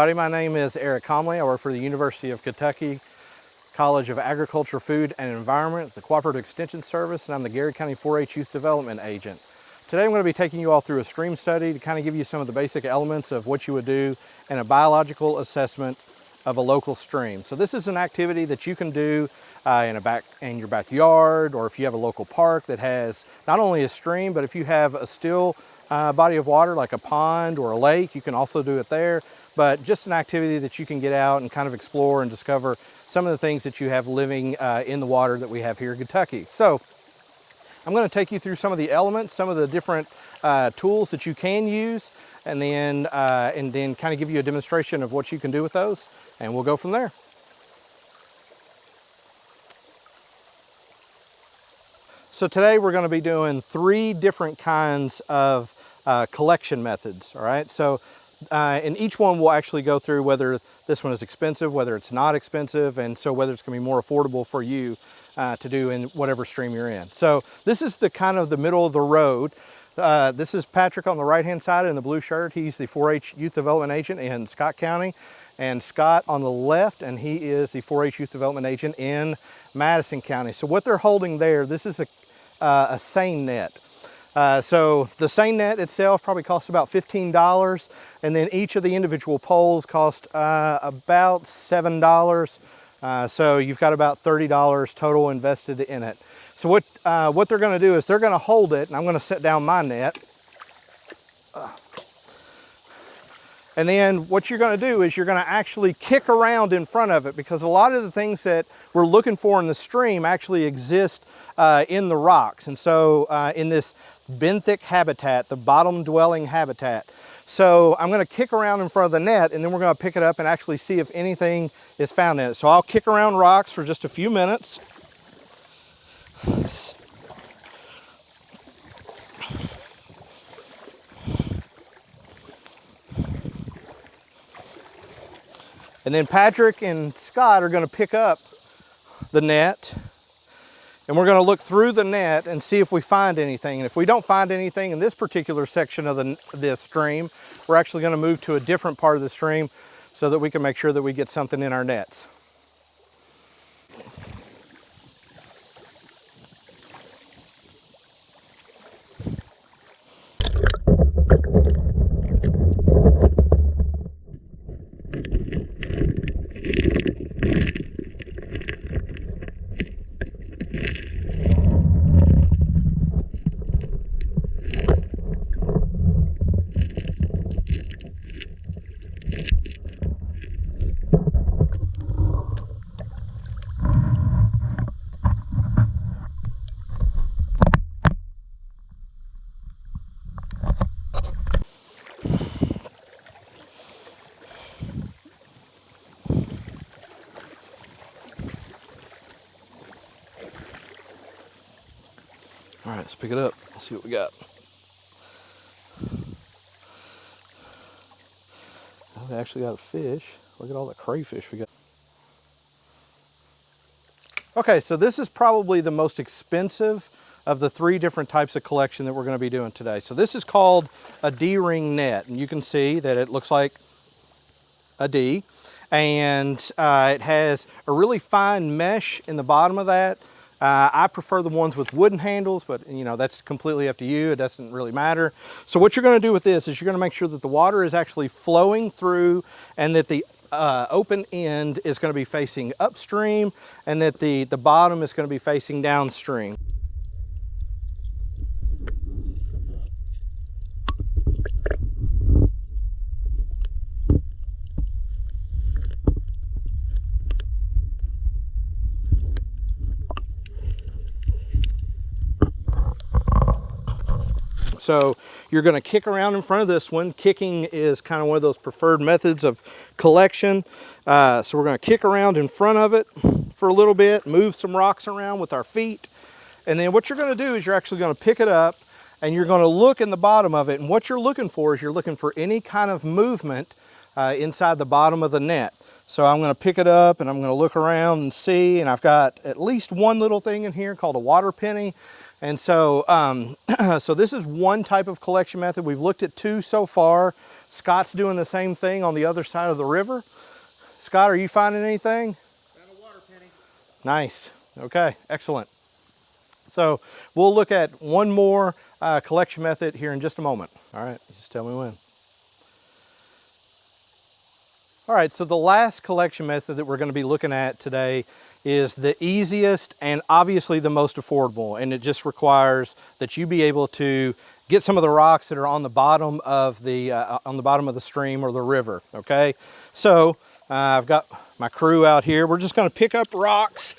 everybody, my name is Eric Comley. I work for the University of Kentucky College of Agriculture, Food and Environment, the Cooperative Extension Service, and I'm the Garrett County 4-H Youth Development Agent. Today I'm going to be taking you all through a stream study to kind of give you some of the basic elements of what you would do in a biological assessment of a local stream. So this is an activity that you can do in your backyard, or if you have a local park that has not only a stream, but if you have a still body of water like a pond or a lake, you can also do it there. But just an activity that you can get out and kind of explore and discover some of the things that you have living in the water that we have here in Kentucky. So I'm going to take you through some of the elements, some of the different tools that you can use, and then kind of give you a demonstration of what you can do with those, and we'll go from there. So today we're going to be doing 3 different kinds of collection methods, all right? So in each one we'll actually go through whether this one is expensive, whether it's not expensive, and so whether it's going to be more affordable for you to do in whatever stream you're in. So this is the kind of the middle of the road. This is Patrick on the right-hand side in the blue shirt. He's the 4-H Youth Development Agent in Scott County. And Scott on the left, and he is the 4-H Youth Development Agent in Madison County. So what they're holding there, this is a seine net. So the seine net itself probably costs about $15, and then each of the individual poles cost about $7. So you've got about $30 total invested in it. So what they're going to do is they're going to hold it, and I'm going to set down my net. And then what you're going to do is you're going to actually kick around in front of it, because a lot of the things that we're looking for in the stream actually exist in the rocks. And so in this benthic habitat, the bottom dwelling habitat. So I'm going to kick around in front of the net, and then we're going to pick it up and actually see if anything is found in it. So I'll kick around rocks for just a few minutes. And then Patrick and Scott are going to pick up the net, and we're going to look through the net and see if we find anything. And if we don't find anything in this particular section of the stream, we're actually going to move to a different part of the stream so that we can make sure that we get something in our nets. All right, let's pick it up. Let's see what we got. Oh, we actually got a fish. Look at all the crayfish we got. Okay, so this is probably the most expensive of the 3 different types of collection that we're going to be doing today. So this is called a D-ring net, and you can see that it looks like a D, and it has a really fine mesh in the bottom of that. I prefer the ones with wooden handles, but you know, that's completely up to you. It doesn't really matter. So what you're going to do with this is you're going to make sure that the water is actually flowing through, and that the open end is going to be facing upstream, and that the bottom is going to be facing downstream. So you're going to kick around in front of this one. Kicking is kind of one of those preferred methods of collection. So we're going to kick around in front of it for a little bit, move some rocks around with our feet. And then what you're going to do is you're actually going to pick it up, and you're going to look in the bottom of it. And what you're looking for is you're looking for any kind of movement inside the bottom of the net. So I'm going to pick it up, and I'm going to look around and see. And I've got at least one little thing in here called a water penny. And so, so this is one type of collection method. We've looked at 2 so far. Scott's doing the same thing on the other side of the river. Scott, are you finding anything? Found a water penny. Nice. Okay, excellent. So we'll look at one more collection method here in just a moment. All right, just tell me when. All right, so the last collection method that we're going to be looking at today is the easiest and obviously the most affordable, and it just requires that you be able to get some of the rocks that are on the bottom of the stream or the river. Okay, so I've got my crew out here. We're just going to pick up rocks,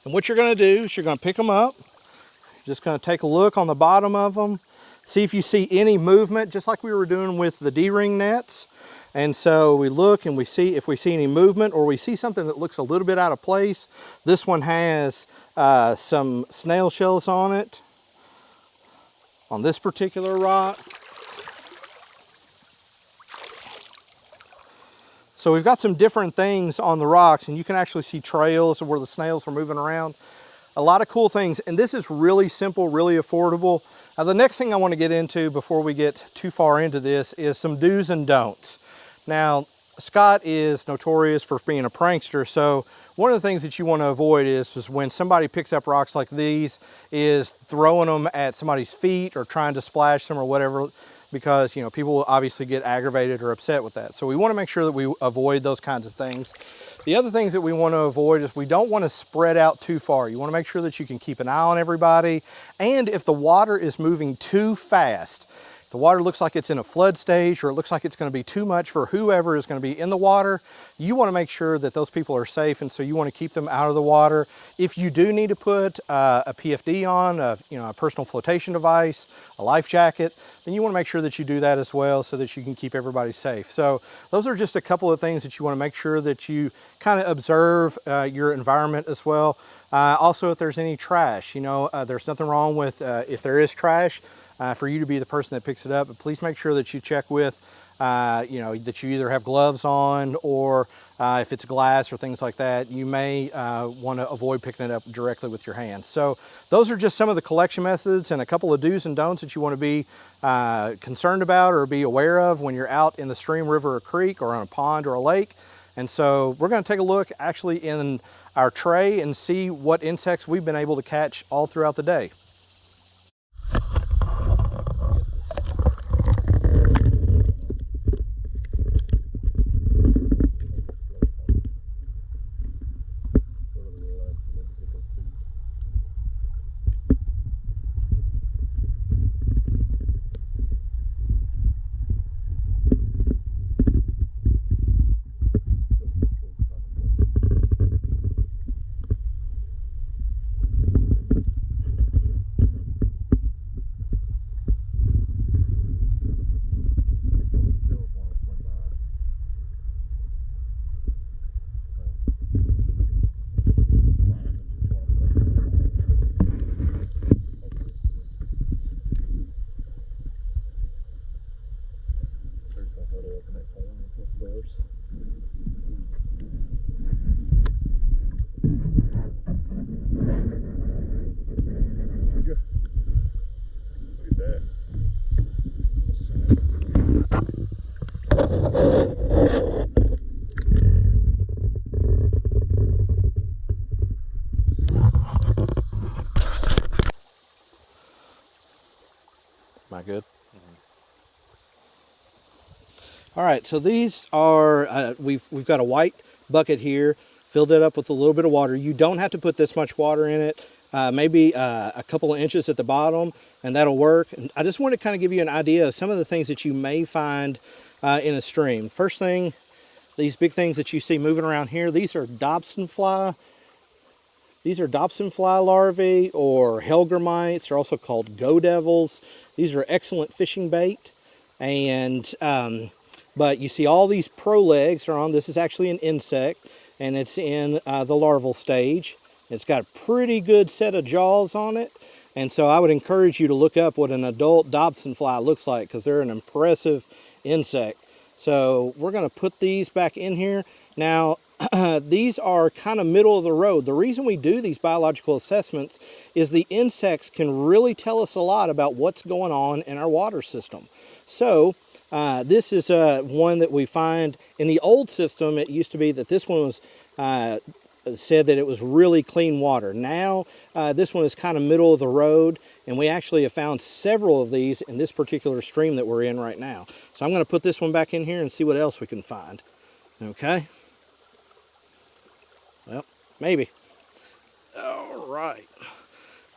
and what you're going to do is you're going to pick them up. You're just going to take a look on the bottom of them, see if you see any movement, just like we were doing with the D-ring nets. And so we look and we see if we see any movement or we see something that looks a little bit out of place. This one has some snail shells on it, on this particular rock. So we've got some different things on the rocks, and you can actually see trails of where the snails are moving around. A lot of cool things, and this is really simple, really affordable. The next thing I want to get into before we get too far into this is some do's and don'ts. Now, Scott is notorious for being a prankster, so one of the things that you want to avoid is when somebody picks up rocks like these, is throwing them at somebody's feet or trying to splash them or whatever, because, you know, people will obviously get aggravated or upset with that. So we want to make sure that we avoid those kinds of things. The other things that we want to avoid is we don't want to spread out too far. You want to make sure that you can keep an eye on everybody, and if the water is moving too fast, the water looks like it's in a flood stage, or it looks like it's going to be too much for whoever is going to be in the water, you want to make sure that those people are safe, and so you want to keep them out of the water. If you do need to put a PFD on, a personal flotation device, a life jacket, then you want to make sure that you do that as well so that you can keep everybody safe. So those are just a couple of things that you want to make sure that you kind of observe your environment as well. Also, if there's any trash, there's nothing wrong with if there is trash, for you to be the person that picks it up, but please make sure that you check with, that you either have gloves on, or if it's glass or things like that, you may want to avoid picking it up directly with your hands. So those are just some of the collection methods and a couple of do's and don'ts that you want to be concerned about or be aware of when you're out in the stream, river, or creek, or on a pond or a lake. And so we're going to take a look actually in our tray and see what insects we've been able to catch all throughout the day. Am I good? All right, so these are, we've got a white bucket here, filled it up with a little bit of water. You don't have to put this much water in it, maybe a couple of inches at the bottom, and that'll work. And I just want to kind of give you an idea of some of the things that you may find in a stream. First thing, these big things that you see moving around here, these are Dobson fly. These are Dobson fly larvae, or Helgramites. They're also called go devils. These are excellent fishing bait. And but you see all these prolegs are on. This is actually an insect, and it's in the larval stage. It's got a pretty good set of jaws on it, and so I would encourage you to look up what an adult Dobson fly looks like, because they're an impressive insect. So we're going to put these back in here. Now, these are kind of middle of the road. The reason we do these biological assessments is the insects can really tell us a lot about what's going on in our water system. So This is one that we find in the old system. It used to be that this one was said that it was really clean water. Now this one is kind of middle of the road, and we actually have found several of these in this particular stream that we're in right now. So I'm going to put this one back in here and see what else we can find. Okay. Well, maybe. All right.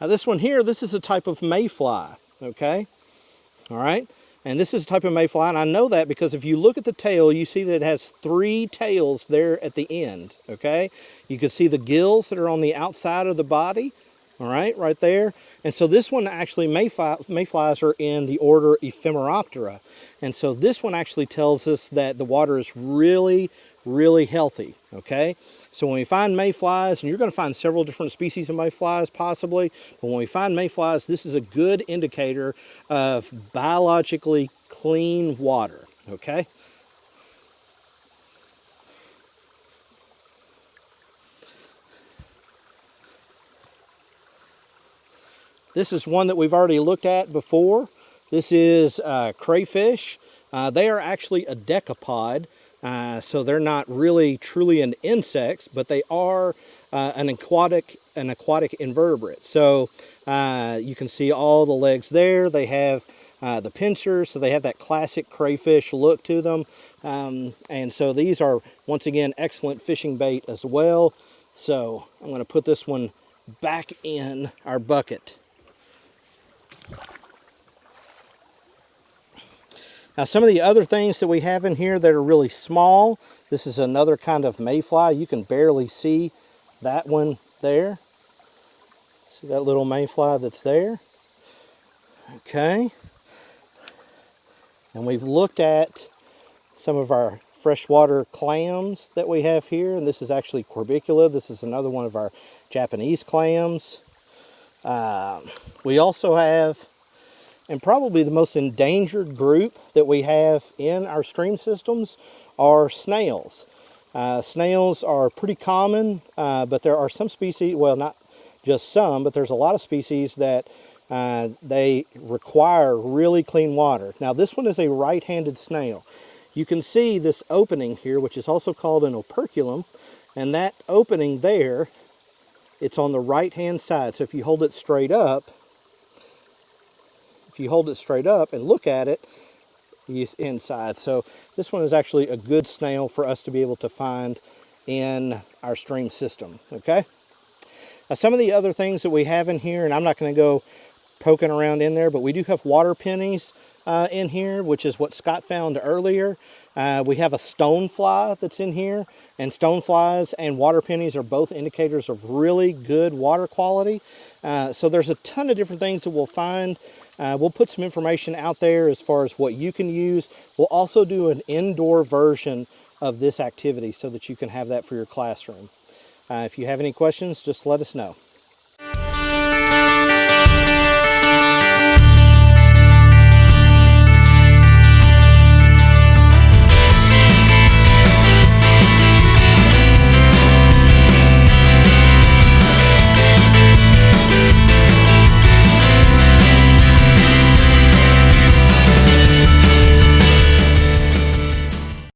Now this one here, this is a type of mayfly. Okay. All right. And this is a type of mayfly, and I know that because if you look at the tail, you see that it has 3 tails there at the end, okay? You can see the gills that are on the outside of the body, all right there. And so this one actually, mayflies are in the order Ephemeroptera. And so this one actually tells us that the water is really, really healthy, okay? So when we find mayflies, and you're going to find several different species of mayflies possibly, but when we find mayflies, this is a good indicator of biologically clean water, okay? This is one that we've already looked at before. This is crayfish. They are actually a decapod. So they're not really truly an insects, but they are an aquatic invertebrate. So you can see all the legs there. They have the pincers, so they have that classic crayfish look to them. And so these are, once again, excellent fishing bait as well. So I'm going to put this one back in our bucket. Now some of the other things that we have in here that are really small, this is another kind of mayfly. You can barely see that one there. See that little mayfly that's there? Okay. And we've looked at some of our freshwater clams that we have here, and this is actually Corbicula. This is another one of our Japanese clams. We also have, and probably the most endangered group that we have in our stream systems are snails. Snails are pretty common, but there are some species, well, not just some, but there's a lot of species that they require really clean water. Now this one is a right-handed snail. You can see this opening here, which is also called an operculum, and that opening there, it's on the right-hand side. So if you hold it straight up, and look at it, inside. So this one is actually a good snail for us to be able to find in our stream system, okay? Now some of the other things that we have in here, and I'm not going to go poking around in there, but we do have water pennies in here, which is what Scott found earlier. We have a stonefly that's in here, and stoneflies and water pennies are both indicators of really good water quality. So there's a ton of different things that we'll find. We'll put some information out there as far as what you can use. We'll also do an indoor version of this activity so that you can have that for your classroom. If you have any questions, just let us know.